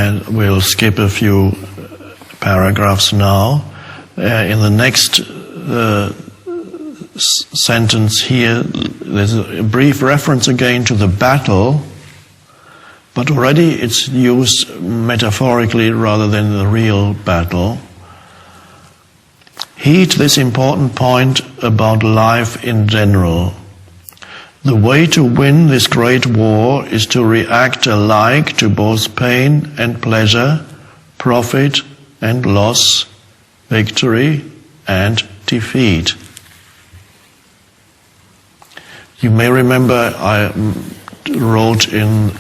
and we'll skip a few paragraphs now. In the next sentence here, there's a brief reference again to the battle, but already it's used metaphorically rather than the real battle. Heed this important point about life in general. The way to win this great war is to react alike to both pain and pleasure, profit and loss, victory and defeat. You may remember I wrote in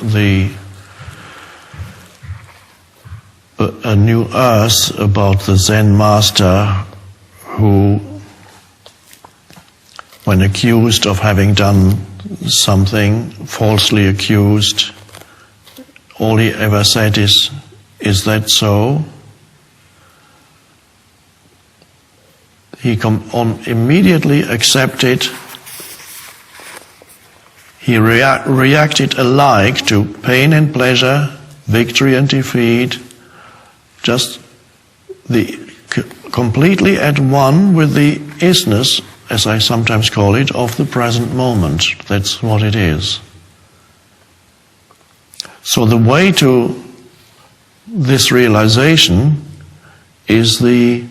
A New Earth about the Zen master who, when accused of having done something, falsely accused, all he ever said is that so? He immediately accepted, he reacted alike to pain and pleasure, victory and defeat, just completely at one with the isness, as I sometimes call it, of the present moment. That's what it is. So the way to this realization is the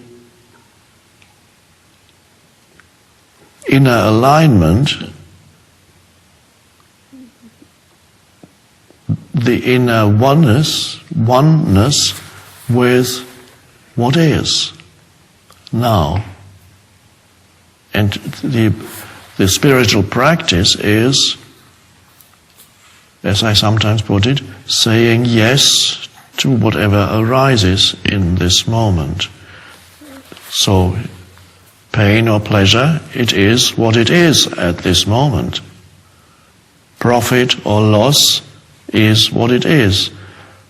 inner alignment, the inner oneness with what is now. And the spiritual practice is, as I sometimes put it, saying yes to whatever arises in this moment. So, pain or pleasure, it is what it is at this moment. Profit or loss is what it is.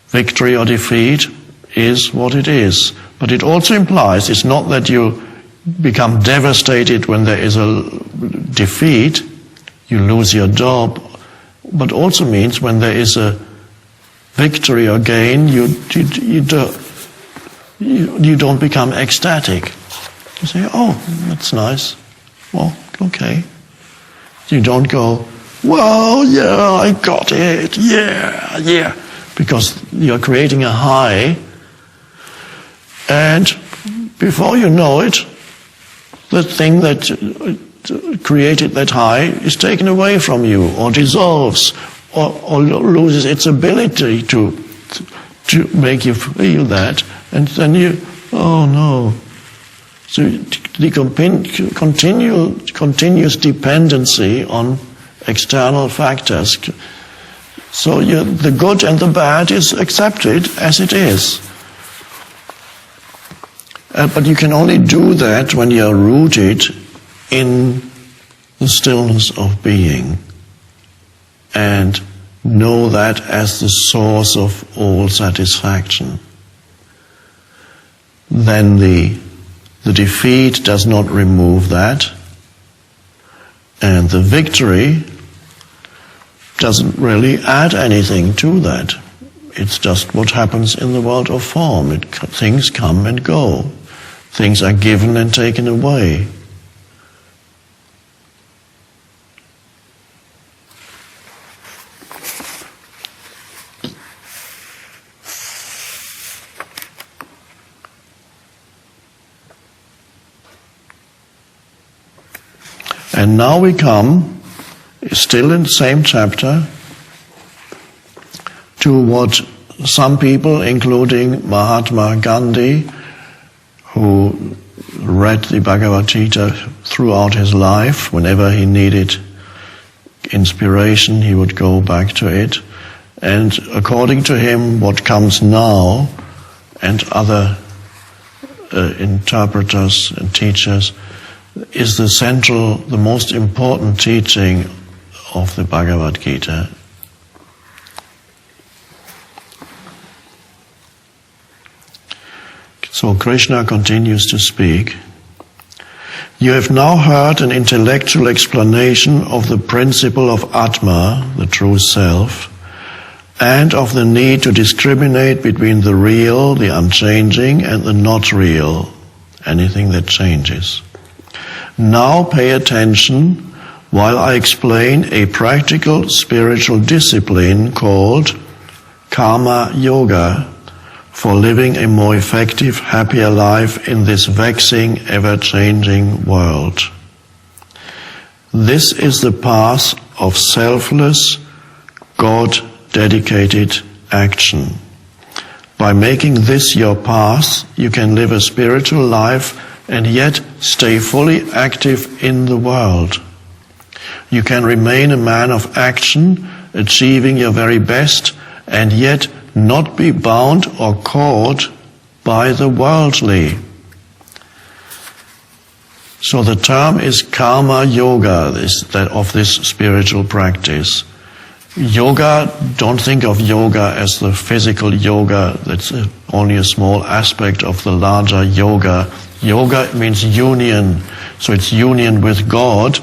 Victory or defeat is what it is. But it also implies, it's not that you become devastated when there is a defeat, you lose your job, but also means when there is a victory or gain, you don't become ecstatic. You say, oh, that's nice. Well, okay. You don't go, well, yeah, I got it, yeah. Because you're creating a high, and before you know it, the thing that created that high is taken away from you, or dissolves, or loses its ability to make you feel that, and then you, oh no. So the continuous dependency on external factors. So the good and the bad is accepted as it is. But you can only do that when you are rooted in the stillness of being and know that as the source of all satisfaction. Then the defeat does not remove that, and the victory doesn't really add anything to that. It's just what happens in the world of form. Things come and go. Things are given and taken away. And now we come, still in the same chapter, to what some people, including Mahatma Gandhi, who read the Bhagavad Gita throughout his life, whenever he needed inspiration, he would go back to it. And according to him, what comes now, and other interpreters and teachers, is the most important teaching of the Bhagavad Gita. So Krishna continues to speak. You have now heard an intellectual explanation of the principle of Atma, the true self, and of the need to discriminate between the real, the unchanging, and the not real, anything that changes. Now pay attention while I explain a practical spiritual discipline called Karma Yoga for living a more effective, happier life in this vexing, ever-changing world. This is the path of selfless, God-dedicated action. By making this your path, you can live a spiritual life and yet stay fully active in the world. You can remain a man of action, achieving your very best, and yet not be bound or caught by the worldly. So the term is Karma Yoga, of this spiritual practice. Yoga, don't think of yoga as the physical yoga, that's only a small aspect of the larger yoga. Yoga means union, so it's union with God.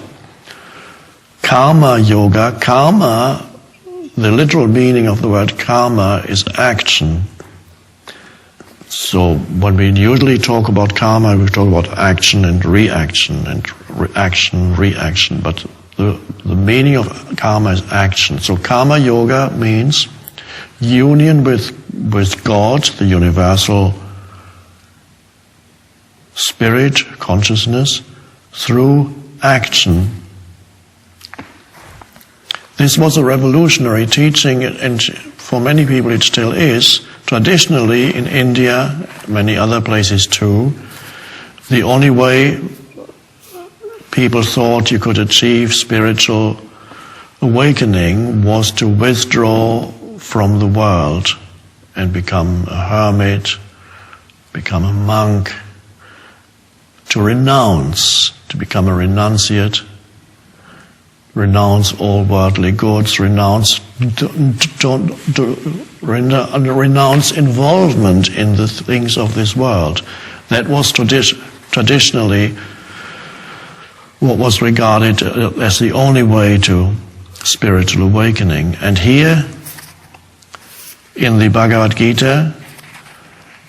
Karma Yoga, karma, the literal meaning of the word karma is action. So when we usually talk about karma, we talk about action and reaction, reaction. But the meaning of karma is action. So Karma Yoga means union with God, the universal spirit, consciousness, through action. This was a revolutionary teaching, and for many people it still is. Traditionally, in India, many other places too, the only way people thought you could achieve spiritual awakening was to withdraw from the world and become a hermit, become a monk, to renounce, to become a renunciate, renounce all worldly goods, renounce involvement in the things of this world. That was traditionally what was regarded as the only way to spiritual awakening. And here, in the Bhagavad Gita,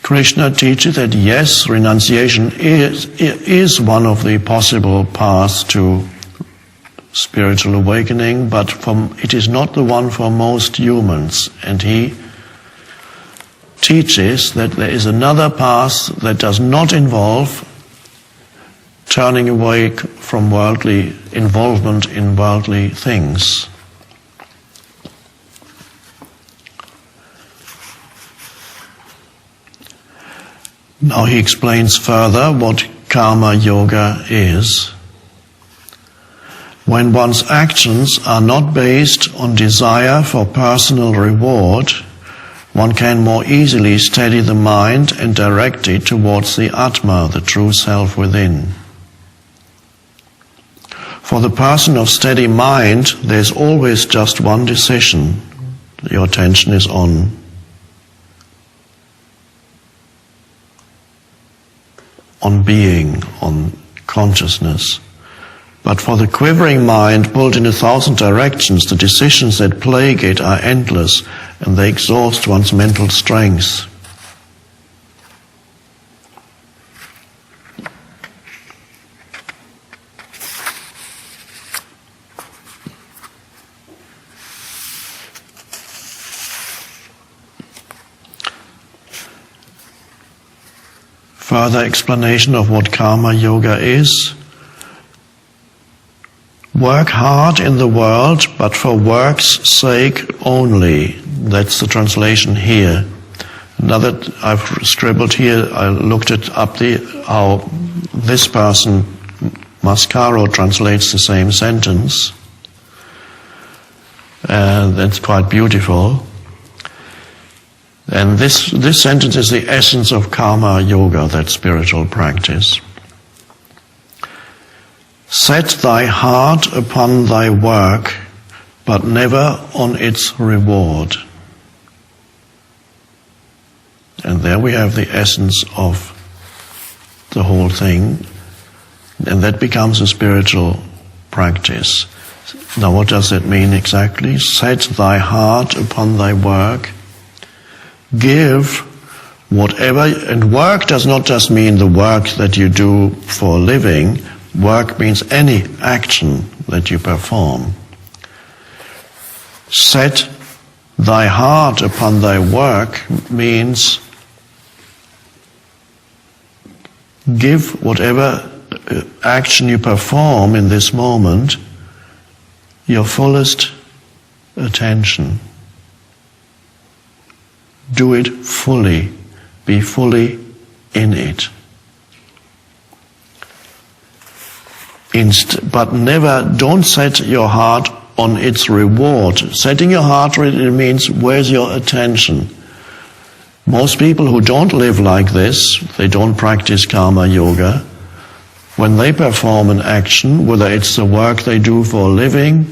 Krishna teaches that yes, renunciation is one of the possible paths to spiritual awakening, but it is not the one for most humans. And he teaches that there is another path that does not involve turning away from worldly involvement in worldly things. Now he explains further what Karma Yoga is. When one's actions are not based on desire for personal reward, one can more easily steady the mind and direct it towards the Atma, the true self within. For the person of steady mind, there's always just one decision. Your attention is on being, on consciousness. But for the quivering mind, pulled in 1,000 directions, the decisions that plague it are endless, and they exhaust one's mental strength. Further explanation of what Karma Yoga is. Work hard in the world, but for work's sake only. That's the translation here. Now that I've scribbled here, I looked up how this person, Mascaro, translates the same sentence. And that's quite beautiful. And this sentence is the essence of Karma Yoga, that spiritual practice. Set thy heart upon thy work, but never on its reward. And there we have the essence of the whole thing, and that becomes a spiritual practice. Now what does that mean exactly? Set thy heart upon thy work. Give whatever, and work does not just mean the work that you do for a living. Work means any action that you perform. Set thy heart upon thy work means give whatever action you perform in this moment your fullest attention. Do it fully. Be fully in it. But never, don't set your heart on its reward. Setting your heart, it means where's your attention? Most people who don't live like this, they don't practice karma yoga, when they perform an action, whether it's the work they do for a living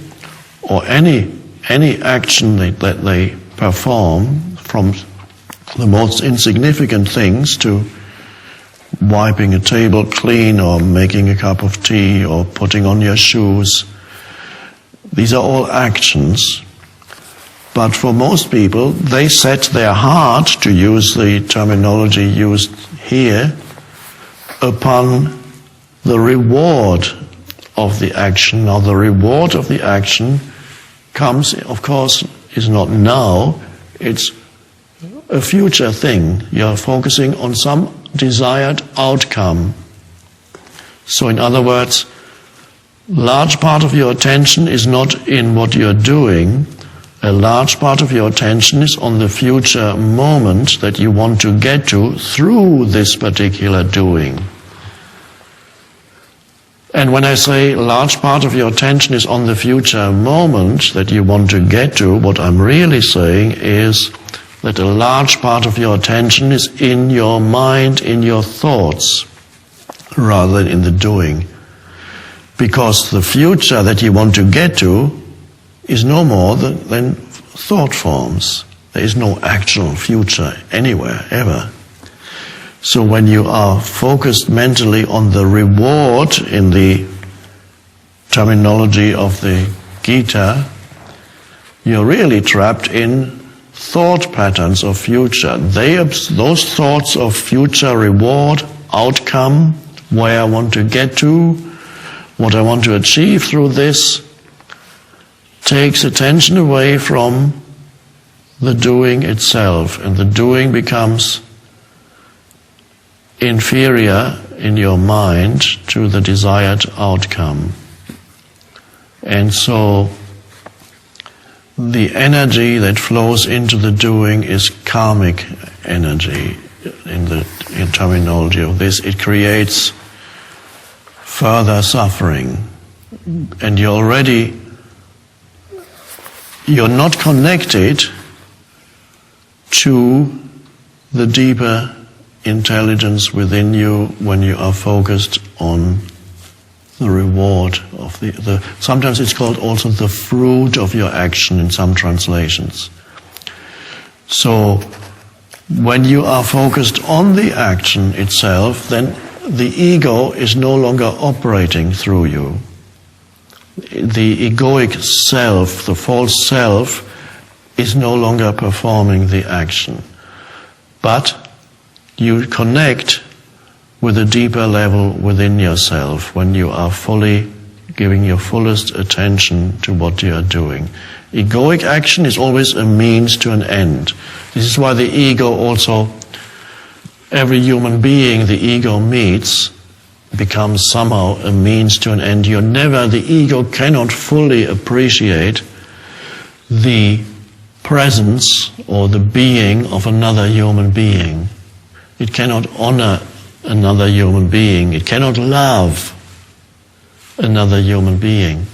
or any action that they perform, from the most insignificant things to wiping a table clean or making a cup of tea or putting on your shoes. These are all actions. But for most people, they set their heart, to use the terminology used here, upon the reward of the action. Now the reward of the action comes, of course, is not now, it's a future thing. You're focusing on some desired outcome. So in other words, large part of your attention is not in what you're doing. A large part of your attention is on the future moment that you want to get to through this particular doing. And when I say a large part of your attention is on the future moment that you want to get to, what I'm really saying is that a large part of your attention is in your mind, in your thoughts, rather than in the doing. Because the future that you want to get to is no more than thought forms. There is no actual future anywhere, ever. So when you are focused mentally on the reward, in the terminology of the Gita, you're really trapped in thought patterns of future. Those thoughts of future reward, outcome, where I want to get to, what I want to achieve through this, takes attention away from the doing itself, and the doing becomes inferior in your mind to the desired outcome. And so the energy that flows into the doing is karmic energy. In terminology of this, it creates further suffering. And you're not connected to the deeper intelligence within you when you are focused on the reward of the sometimes it's called also the fruit of your action in some translations. So when you are focused on the action itself, then the ego is no longer operating through you. The egoic self, the false self, is no longer performing the action. But you connect with a deeper level within yourself when you are fully giving your fullest attention to what you are doing. Egoic action is always a means to an end. This is why the ego also, every human being the ego meets becomes somehow a means to an end. The ego cannot fully appreciate the presence or the being of another human being. It cannot honor another human being. It cannot love another human being.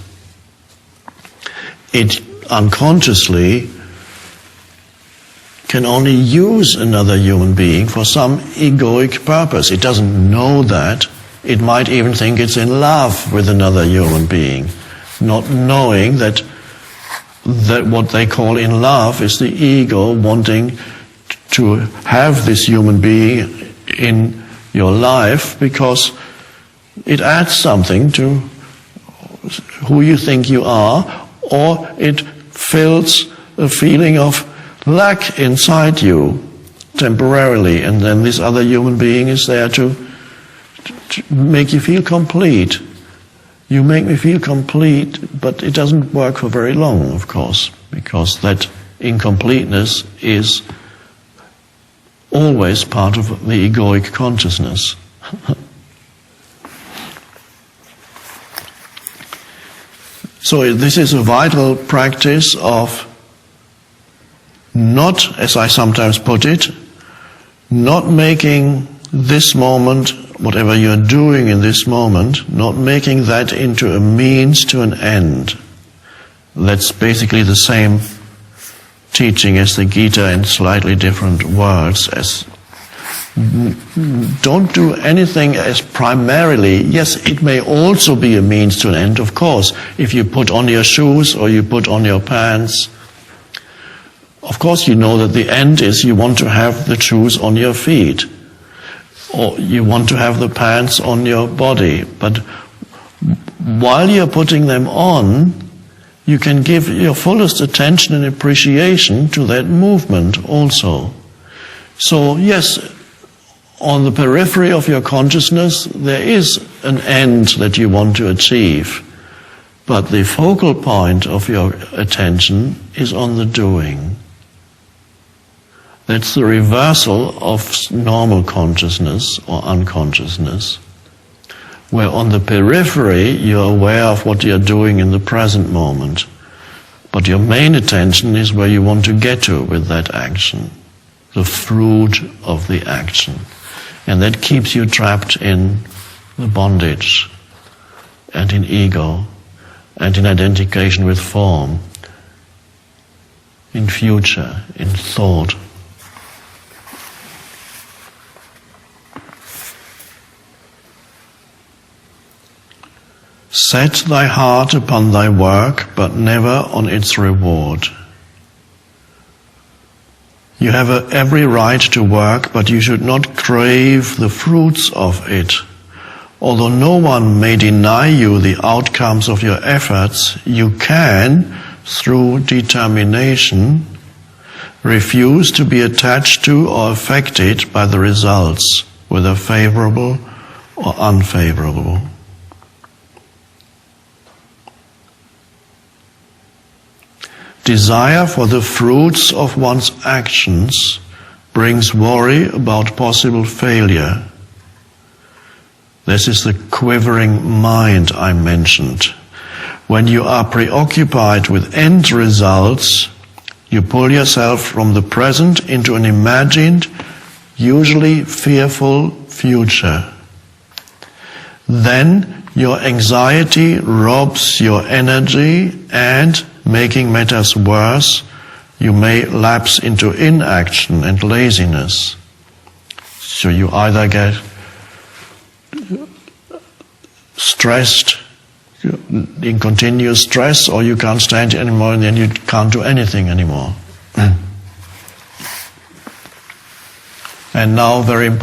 It unconsciously can only use another human being for some egoic purpose. It doesn't know that. It might even think it's in love with another human being, not knowing that what they call in love is the ego wanting to have this human being in your life because it adds something to who you think you are, or it fills a feeling of lack inside you temporarily, and then this other human being is there to make you feel complete. You make me feel complete, but it doesn't work for very long, of course, because that incompleteness is always part of the egoic consciousness. So this is a vital practice of not, as I sometimes put it, not making this moment, whatever you're doing in this moment, not making that into a means to an end. That's basically the same teaching as the Gita in slightly different words. As don't do anything as primarily. Yes, it may also be a means to an end, of course. If you put on your shoes or you put on your pants, of course you know that the end is you want to have the shoes on your feet, or you want to have the pants on your body. But while you're putting them on, you can give your fullest attention and appreciation to that movement also. So yes, on the periphery of your consciousness, there is an end that you want to achieve, but the focal point of your attention is on the doing. That's the reversal of normal consciousness or unconsciousness, where on the periphery you're aware of what you're doing in the present moment, but your main attention is where you want to get to with that action, the fruit of the action. And that keeps you trapped in the bondage and in ego and in identification with form, in future, in thought. Set thy heart upon thy work, but never on its reward. You have every right to work, but you should not crave the fruits of it. Although no one may deny you the outcomes of your efforts, you can, through determination, refuse to be attached to or affected by the results, whether favorable or unfavorable. Desire for the fruits of one's actions brings worry about possible failure. This is the quivering mind I mentioned. When you are preoccupied with end results, you pull yourself from the present into an imagined, usually fearful future. Then your anxiety robs your energy, and making matters worse, you may lapse into inaction and laziness. So you either get stressed, in continuous stress, or you can't stand it anymore, and then you can't do anything anymore. And now, very important.